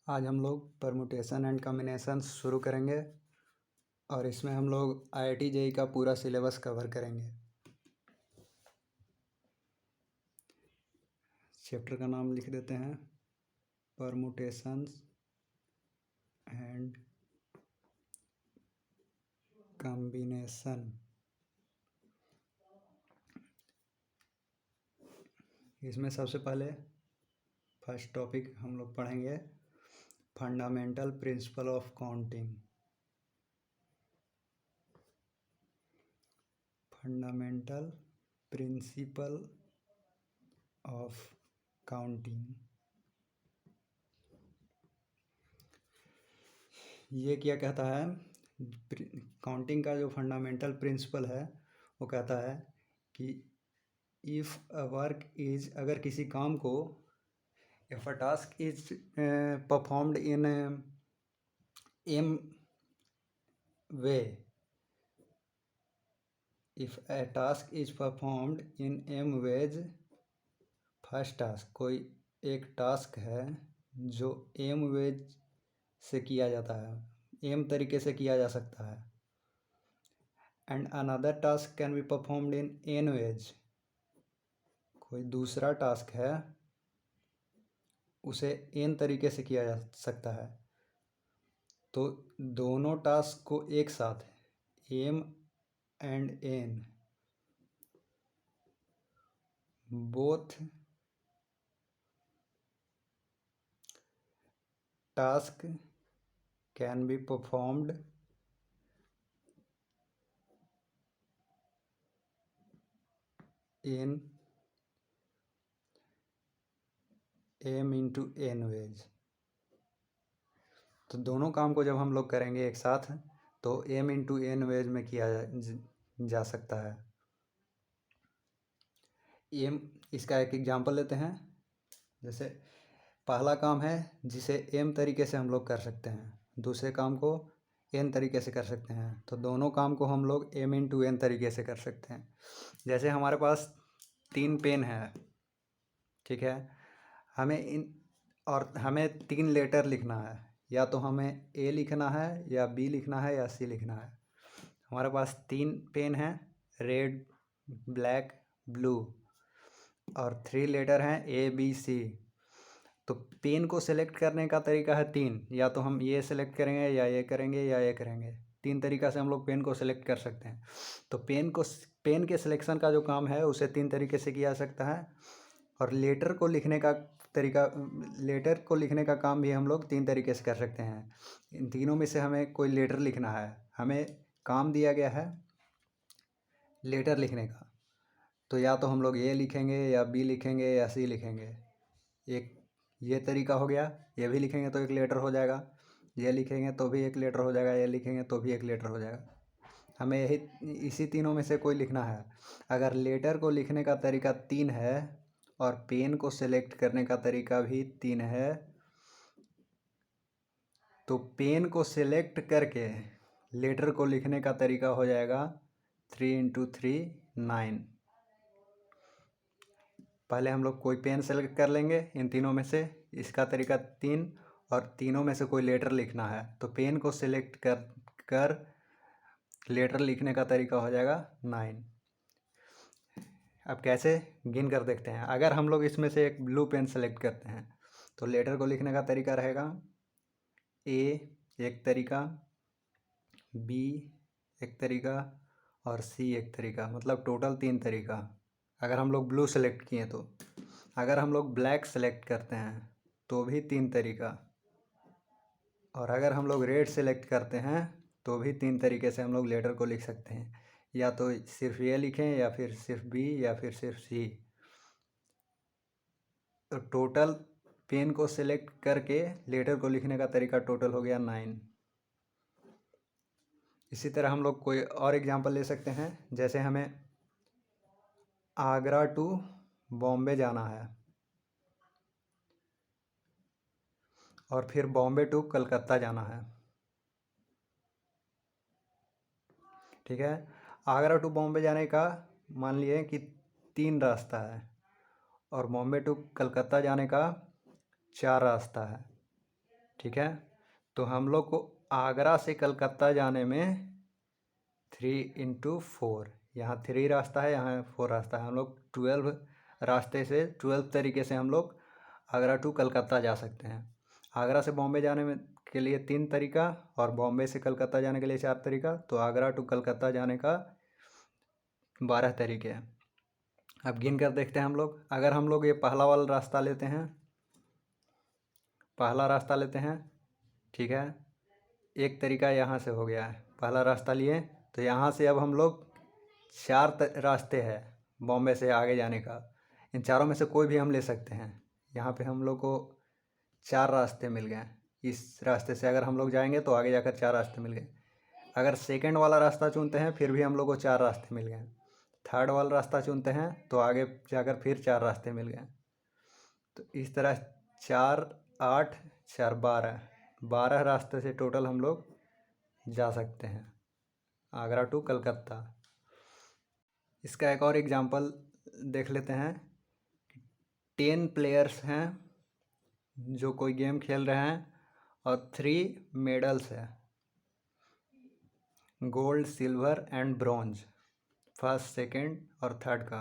आज हम लोग परमुटेशन एंड कॉम्बिनेशन शुरू करेंगे और इसमें हम लोग IIT JEE का पूरा सिलेबस कवर करेंगे। चैप्टर का नाम लिख देते हैं परमुटेशंस एंड कॉम्बिनेशन। इसमें सबसे पहले फर्स्ट टॉपिक हम लोग पढ़ेंगे fundamental principle of counting. Fundamental principle of counting, ये क्या कहता है? काउंटिंग का जो फंडामेंटल प्रिंसिपल है वो कहता है कि इफ़ अ वर्क इज, अगर किसी काम को, if a task is performed in M way, if a task is performed in M ways, first task, कोई एक टास्क है जो एम वेज से किया जाता है, एम तरीके से किया जा सकता है, and another task can be performed in N ways, कोई दूसरा टास्क है उसे एन तरीके से किया जा सकता है, तो दोनों टास्क को एक साथ M and N both task can be performed in M into N ways. तो दोनों काम को जब हम लोग करेंगे एक साथ तो एम इंटू एन वेज में किया जा सकता है। एम, इसका एक एग्जांपल लेते हैं। जैसे पहला काम है जिसे एम तरीके से हम लोग कर सकते हैं, दूसरे काम को एन तरीके से कर सकते हैं, तो दोनों काम को हम लोग एम इंटू एन तरीके से कर सकते हैं। जैसे हमारे पास 3 पेन है, ठीक है, हमें 3 लेटर लिखना है, या तो हमें ए लिखना है या बी लिखना है या सी लिखना है। हमारे पास 3 पेन हैं, रेड, ब्लैक, ब्लू, और 3 लेटर हैं ए बी सी। तो पेन को सेलेक्ट करने का तरीका है 3, या तो हम ये सेलेक्ट करेंगे या ये करेंगे या ये करेंगे। 3 तरीका से हम लोग पेन को सेलेक्ट कर सकते हैं। तो पेन के सिलेक्शन का जो काम है उसे 3 तरीके से किया जा सकता है, और लेटर को लिखने का काम भी हम लोग 3 तरीके से कर सकते हैं। इन तीनों में से हमें कोई लेटर लिखना है, हमें काम दिया गया है लेटर लिखने का, तो या तो हम लोग ए लिखेंगे या बी लिखेंगे या सी लिखेंगे। एक ये तरीका हो गया, ये भी लिखेंगे तो एक लेटर हो जाएगा, ये लिखेंगे तो भी एक लेटर हो जाएगा, ये लिखेंगे तो भी एक लेटर हो जाएगा। हमें इसी तीनों में से कोई लिखना है। अगर लेटर को लिखने का तरीका 3 है और पेन को सेलेक्ट करने का तरीका भी 3 है, तो पेन को सेलेक्ट करके लेटर को लिखने का तरीका हो जाएगा 3 × 3 9। पहले हम लोग कोई पेन सेलेक्ट कर लेंगे इन तीनों में से, इसका तरीका 3, और तीनों में से कोई लेटर लिखना है, तो पेन को सेलेक्ट कर लेटर लिखने का तरीका हो जाएगा 9। अब कैसे गिन कर देखते हैं। अगर हम लोग इसमें से एक ब्लू पेन सेलेक्ट करते हैं तो लेटर को लिखने का तरीका रहेगा ए एक तरीका, बी एक तरीका, और सी एक तरीका, मतलब टोटल 3 तरीका। अगर हम लोग ब्लू सेलेक्ट किए तो, अगर हम लोग ब्लैक सेलेक्ट करते हैं तो भी 3 तरीका, और अगर हम लोग रेड सेलेक्ट करते हैं तो भी 3 तरीके से हम लोग लेटर को लिख सकते हैं, या तो सिर्फ ये लिखें या फिर सिर्फ बी या फिर सिर्फ सी। तो टोटल पेन को सेलेक्ट करके लेटर को लिखने का तरीका टोटल हो गया 9। इसी तरह हम लोग कोई और एग्जांपल ले सकते हैं। जैसे हमें आगरा टू बॉम्बे जाना है और फिर बॉम्बे टू कलकत्ता जाना है, ठीक है। आगरा टू बॉम्बे जाने का मान लिए कि 3 रास्ता है, और बॉम्बे टू कलकत्ता जाने का 4 रास्ता है। ठीक है। तो हम लोग को आगरा से कलकत्ता जाने में 3 × 4, यहाँ 3 रास्ता है, यहाँ 4 रास्ता है। हम लोग 12 रास्ते से 12 तरीके से हम लोग आगरा टू कलकत्ता जा सकते हैं। आगरा से बॉम्बे जाने में के लिए 3 तरीका और बॉम्बे से कलकत्ता जाने के लिए 4 तरीका। तो आगरा टू कलकत्ता जाने का 12 तरीके हैं। अब गिन कर देखते हैं हम लोग। अगर हम लोग ये पहला वाला रास्ता लेते हैं, पहला रास्ता लेते हैं, ठीक है, एक तरीका यहाँ से हो गया है, पहला रास्ता लिए। तो यहाँ से अब हम लोग 4 रास्ते हैं बॉम्बे से आगे जाने का। इन चारों में से कोई भी हम ले सकते हैं। यहाँ पे हम लोग को 4 रास्ते मिल गए। इस रास्ते से अगर हम लोग जाएंगे तो आगे जाकर 4 रास्ते मिल गए। अगर सेकंड वाला रास्ता चुनते हैं फिर भी हम लोग को 4 रास्ते मिल गए। थर्ड वाला रास्ता चुनते हैं तो आगे जाकर फिर 4 रास्ते मिल गए। तो इस तरह 4, 8, 4, 12 रास्ते से टोटल हम लोग जा सकते हैं आगरा टू कलकत्ता। इसका एक और एग्जांपल देख लेते हैं। 10 प्लेयर्स हैं जो कोई गेम खेल रहे हैं और 3 मेडल्स हैं, gold, silver and bronze, first, second और थर्ड का।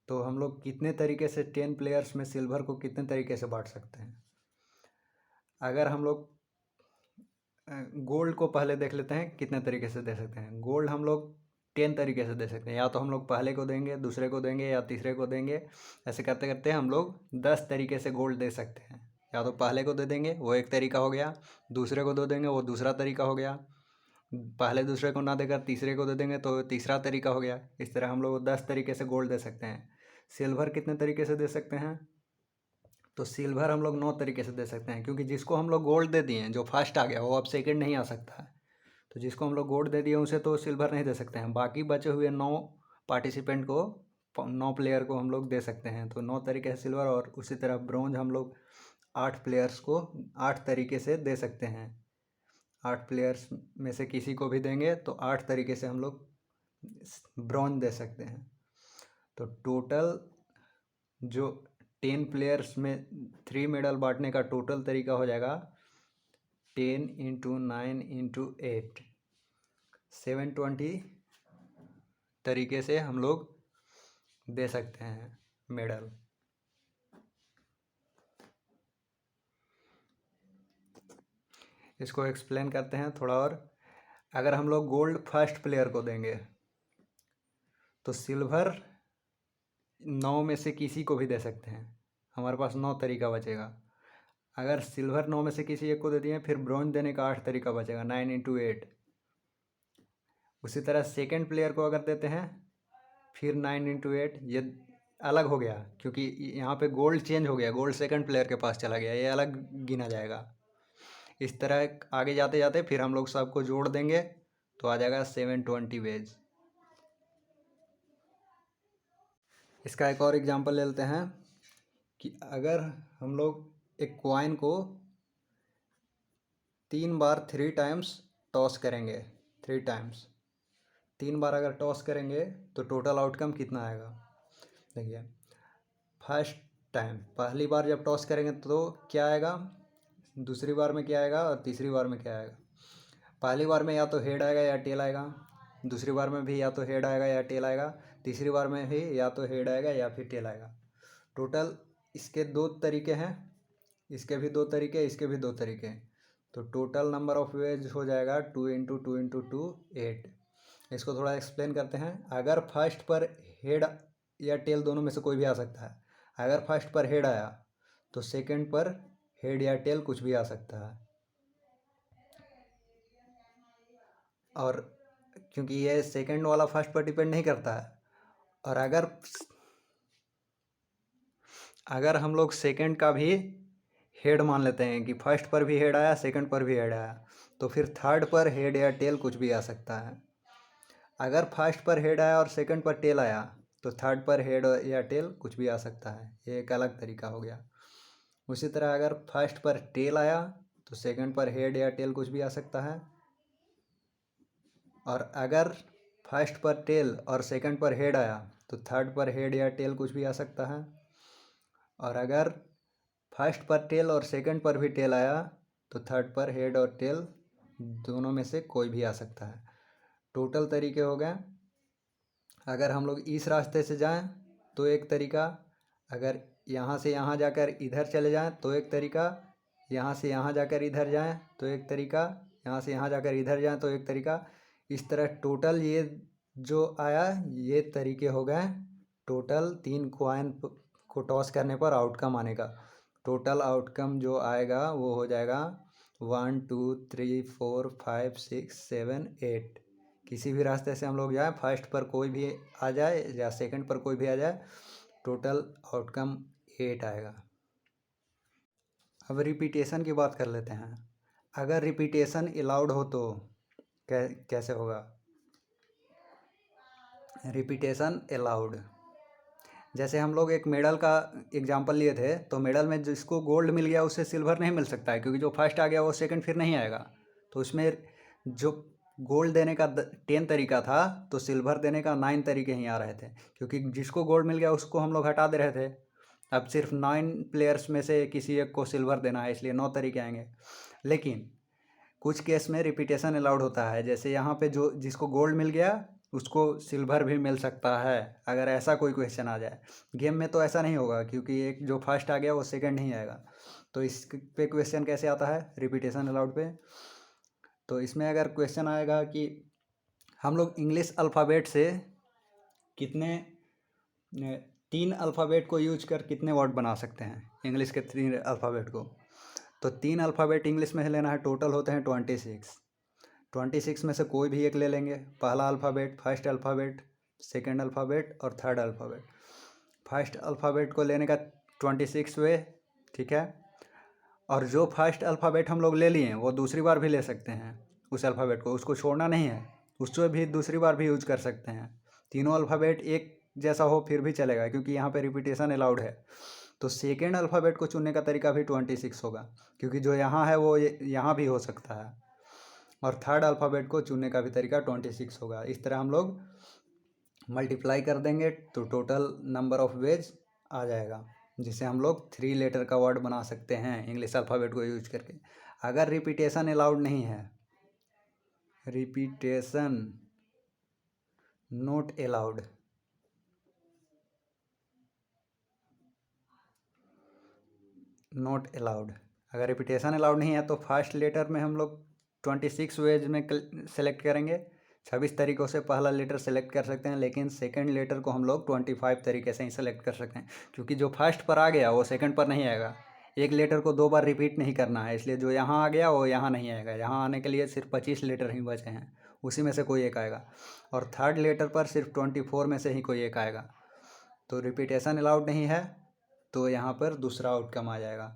तो हम लोग कितने तरीके से 10 प्लेयर्स में सिल्वर को कितने तरीके से बांट सकते हैं। अगर हम लोग गोल्ड को पहले देख लेते हैं कितने तरीके से दे सकते हैं। गोल्ड हम लोग 10 तरीके से दे सकते हैं। या तो हम लोग पहले को देंगे, दूसरे को देंगे या तीसरे को देंगे। ऐसे करते करते हम लोग 10 तरीके से गोल्ड दे सकते हैं। या तो पहले को दे देंगे, वो एक तरीका हो गया। दूसरे को दे देंगे, वो दूसरा तरीका हो गया। पहले दूसरे को ना देकर तीसरे को दे देंगे तो तीसरा तरीका हो गया। इस तरह हम लोग 10 तरीके से गोल्ड दे सकते हैं। सिल्वर कितने तरीके से दे सकते हैं। तो सिल्वर हम लोग 9 तरीके से दे सकते हैं, क्योंकि जिसको हम लोग गोल्ड दे दिए, जो फर्स्ट आ गया वो अब सेकंड नहीं आ सकता है। तो जिसको हम लोग गोल्ड दे दिए उसे तो सिल्वर नहीं दे सकते हैं। बाकी बचे हुए 9 पार्टिसिपेंट को, 9 प्लेयर को हम लोग दे सकते हैं। तो 9 तरीके से सिल्वर। और उसी तरह ब्रॉन्ज हम लोग 8 प्लेयर्स को 8 तरीके से दे सकते हैं। 8 प्लेयर्स में से किसी को भी देंगे तो 8 तरीके से हम लोग ब्रॉन्ज दे सकते हैं। तो टोटल जो 10 प्लेयर्स में 3 मेडल बांटने का टोटल तरीका हो जाएगा 10 × 9 × 8, 720 तरीके से हम लोग दे सकते हैं मेडल। इसको एक्सप्लेन करते हैं थोड़ा और। अगर हम लोग गोल्ड फर्स्ट प्लेयर को देंगे तो सिल्वर 9 में से किसी को भी दे सकते हैं। हमारे पास 9 तरीका बचेगा। अगर सिल्वर 9 में से किसी एक को दे दिए फिर ब्रॉन्ज देने का 8 तरीका बचेगा, 9 × 8। उसी तरह सेकंड प्लेयर को अगर देते हैं फिर 9 × 8। ये अलग हो गया क्योंकि यहाँ पे गोल्ड चेंज हो गया, गोल्ड सेकंड प्लेयर के पास चला गया, ये अलग गिना जाएगा। इस तरह आगे जाते जाते फिर हम लोग सबको जोड़ देंगे तो आ जाएगा 720 वेज। इसका एक और एग्जांपल ले लेते हैं कि अगर हम लोग एक कॉइन को 3 बार 3 टाइम्स टॉस करेंगे, 3 टाइम्स 3 बार अगर टॉस करेंगे तो टोटल आउटकम कितना आएगा। देखिए, फर्स्ट टाइम पहली बार जब टॉस करेंगे तो क्या आएगा, दूसरी बार में क्या आएगा और तीसरी बार में क्या आएगा। पहली बार में या तो हेड आएगा या टेल आएगा, दूसरी बार में भी या तो हेड आएगा या टेल आएगा, तीसरी बार में भी या तो हेड आएगा या फिर टेल आएगा। टोटल इसके 2 तरीके हैं, इसके भी 2 तरीके, इसके भी 2 तरीके। तो टोटल नंबर ऑफ वेज हो जाएगा 2 × 2 × 2 8। इसको थोड़ा एक्सप्लेन करते हैं। अगर फर्स्ट पर हेड या टेल दोनों में से कोई भी आ सकता है। अगर फर्स्ट पर हेड आया तो सेकंड पर हेड या टेल कुछ भी आ सकता है। और क्योंकि ये सेकंड वाला फर्स्ट पर डिपेंड नहीं करता है। और अगर हम लोग सेकंड का भी हेड मान लेते हैं कि फर्स्ट पर भी हेड आया, सेकंड पर भी हेड आया, तो फिर थर्ड पर हेड या टेल कुछ भी आ सकता है। अगर फर्स्ट पर हेड आया और सेकंड पर टेल आया तो थर्ड पर हेड या टेल कुछ भी आ सकता है। ये एक अलग तरीका हो गया। उसी तरह अगर फर्स्ट पर टेल आया तो सेकंड पर हेड या टेल कुछ भी आ सकता है। और अगर फर्स्ट पर टेल और सेकंड पर हेड आया तो थर्ड पर हेड या टेल कुछ भी आ सकता है। और अगर फर्स्ट पर टेल और सेकंड पर भी टेल आया तो थर्ड पर हेड और टेल दोनों में से कोई भी आ सकता है। टोटल तरीके हो गए। अगर हम लोग इस रास्ते से जाएं तो एक तरीका, अगर यहाँ से यहाँ जाकर इधर चले जाएं तो एक तरीका, यहाँ से यहाँ जाकर इधर जाएं तो एक तरीका, यहाँ से यहाँ जाकर इधर जाएं तो एक तरीका। इस तरह टोटल ये जो आया ये तरीके हो गए। टोटल 3 कॉइन को टॉस करने पर आउटकम आने का। टोटल आउटकम जो आएगा वो हो जाएगा 1 2 3 4 5 6 7 8। किसी भी रास्ते से हम लोग जाएं, फर्स्ट पर कोई भी आ जाए या सेकंड पर कोई भी आ जाए, टोटल आउटकम 8 आएगा। अब रिपीटेशन की बात कर लेते हैं। अगर रिपीटेशन अलाउड हो तो कैसे होगा? रिपीटेशन अलाउड, जैसे हम लोग एक मेडल का एग्जांपल लिए थे, तो मेडल में जिसको गोल्ड मिल गया उसे सिल्वर नहीं मिल सकता है, क्योंकि जो फर्स्ट आ गया वो सेकंड फिर नहीं आएगा। तो उसमें जो गोल्ड देने का 10 तरीका था, तो सिल्वर देने का 9 तरीके ही आ रहे थे, क्योंकि जिसको गोल्ड मिल गया उसको हम लोग हटा दे रहे थे। अब सिर्फ 9 प्लेयर्स में से किसी एक को सिल्वर देना है, इसलिए 9 तरीके आएंगे। लेकिन कुछ केस में रिपीटेशन अलाउड होता है, जैसे यहाँ पे जो जिसको गोल्ड मिल गया उसको सिल्वर भी मिल सकता है, अगर ऐसा कोई क्वेश्चन आ जाए। गेम में तो ऐसा नहीं होगा, क्योंकि एक जो फर्स्ट आ गया वो सेकंड नहीं आएगा। तो इस पे क्वेश्चन कैसे आता है रिपीटेशन अलाउड पे? तो इसमें अगर क्वेश्चन आएगा कि हम लोग इंग्लिश अल्फ़ाबेट से कितने 3 अल्फ़ाबेट को यूज कर कितने वर्ड बना सकते हैं, इंग्लिश के 3 अल्फ़ाबेट को। तो 3 अल्फ़ाबेट इंग्लिश में लेना है, टोटल होते हैं 26 में से कोई भी एक ले लेंगे। पहला alphabet, first alphabet, second alphabet और थर्ड अल्फ़ाबेट। फर्स्ट अल्फ़ाबेट को लेने का 26 वे, ठीक है। और जो फर्स्ट अल्फ़ाबेट हम लोग ले लिए वो दूसरी बार भी ले सकते हैं उस अल्फ़ाबेट को, उसको छोड़ना नहीं है, उसको भी दूसरी बार भी यूज कर सकते हैं। तीनों अल्फ़ाबेट एक जैसा हो फिर भी चलेगा, क्योंकि यहाँ पे रिपीटेशन अलाउड है। तो सेकेंड अल्फ़ाबेट को चुनने का तरीका भी 26 होगा, क्योंकि जो यहाँ है वो यहाँ भी हो सकता है। और थर्ड अल्फ़ाबेट को चुनने का भी तरीका 26 होगा। इस तरह हम लोग मल्टीप्लाई कर देंगे तो टोटल नंबर ऑफ वेज आ जाएगा, जिसे हम लोग 3 लेटर का वर्ड बना सकते हैं इंग्लिश अल्फ़ाबेट को यूज करके। अगर रिपीटेशन अलाउड नहीं है, repetition not allowed, not allowed, अगर रिपीटेशन अलाउड नहीं है तो फर्स्ट लेटर में हम लोग 26 वेज में सेलेक्ट करेंगे। 26 तरीक़ों से पहला लेटर सेलेक्ट कर सकते हैं, लेकिन सेकंड लेटर को हम लोग 25 तरीके से ही सेलेक्ट कर सकते हैं, क्योंकि जो फर्स्ट पर आ गया वो सेकंड पर नहीं आएगा। एक लेटर को 2 बार रिपीट नहीं करना है, इसलिए जो यहाँ आ गया वो यहाँ नहीं आएगा। यहाँ आने के लिए सिर्फ 25 लेटर ही बचे हैं, उसी में से कोई एक आएगा। और थर्ड लेटर पर सिर्फ 24 में से ही कोई एक आएगा। तो रिपीटेशन अलाउड नहीं है, तो यहाँ पर दूसरा आउटकम आ जाएगा।